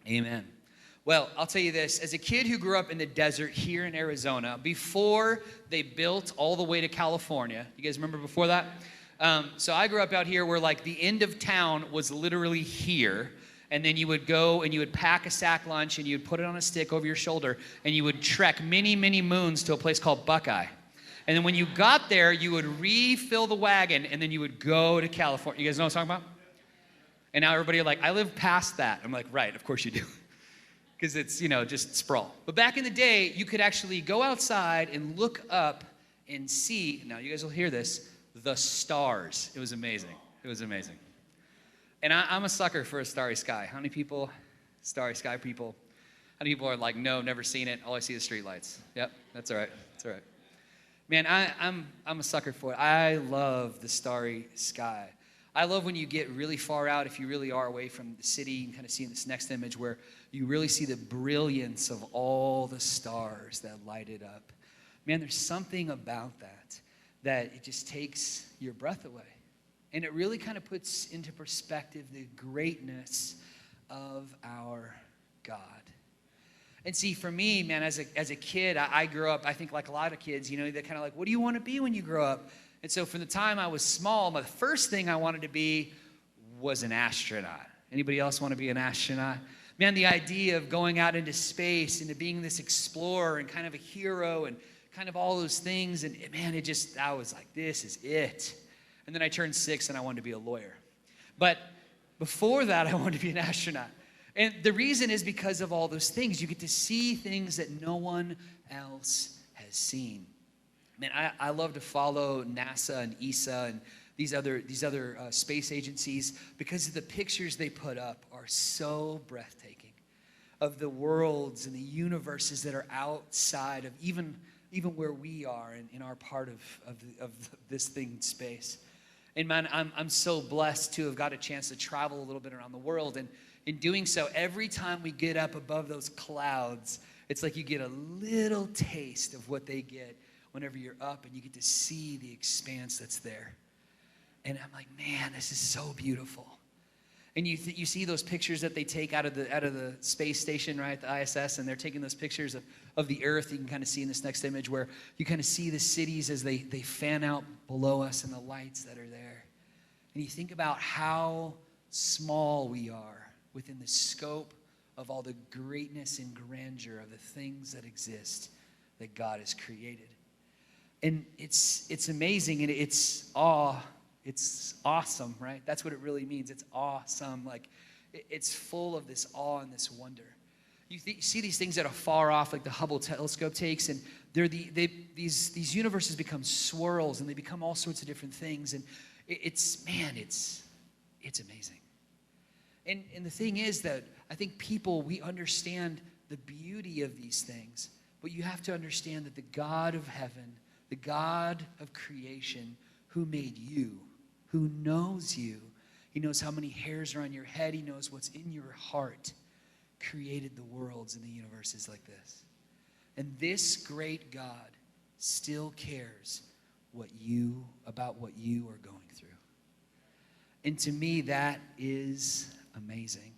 Amen. Well, I'll tell you this. As a kid who grew up in the desert here in Arizona, before they built all the way to California, you guys remember before that? So I grew up out here where like the end of town was literally here. And then you would go and you would pack a sack lunch and you would put it on a stick over your shoulder and you would trek many, many moons to a place called Buckeye. And then when you got there, you would refill the wagon and then you would go to California. You guys know what I'm talking about? And now everybody are like, I live past that. I'm like, right, of course you do. Because it's, just sprawl. But back in the day, you could actually go outside and look up and see, now you guys will hear this, the stars. It was amazing. It was amazing. And I'm a sucker for a starry sky. How many people, starry sky people? How many people are like, no, never seen it. All I see is streetlights. Yep, that's all right. That's all right. Man, I'm a sucker for it. I love the starry sky. I love when you get really far out, if you really are away from the city, you can kind of see in this next image where you really see the brilliance of all the stars that light it up. Man, there's something about that it just takes your breath away. And it really kind of puts into perspective the greatness of our God. And see, for me, man, as a kid, I grew up, I think like a lot of kids, they're kind of like, what do you want to be when you grow up? And so from the time I was small, the first thing I wanted to be was an astronaut. Anybody else want to be an astronaut? Man, the idea of going out into space and to being this explorer and kind of a hero and kind of all those things. And man, I was like, this is it. And then I turned 6 and I wanted to be a lawyer. But before that, I wanted to be an astronaut. And the reason is because of all those things. You get to see things that no one else has seen. Man, I love to follow NASA and ESA and these other space agencies because the pictures they put up are so breathtaking of the worlds and the universes that are outside of even where we are in our part of this thing in space. And man, I'm so blessed to have got a chance to travel a little bit around the world. And in doing so, every time we get up above those clouds, it's like you get a little taste of what they get whenever you're up and you get to see the expanse that's there. And I'm like, man, this is so beautiful. And you see those pictures that they take out of the space station, right, the ISS, and they're taking those pictures of the Earth. You can kind of see in this next image where you kind of see the cities as they fan out below us and the lights that are there. And you think about how small we are within the scope of all the greatness and grandeur of the things that exist that God has created. And it's amazing, and it's awesome, right? That's what it really means. It's awesome. Like, it's full of this awe and this wonder. You see these things that are far off, like the Hubble telescope takes, and these universes become swirls, and they become all sorts of different things. And it's amazing. And the thing is that I think we understand the beauty of these things, but you have to understand that the God of heaven, the God of creation, who made you, who knows you, he knows how many hairs are on your head, he knows what's in your heart, created the worlds and the universes like this. And this great God still cares about what you are going through. And to me, that is amazing.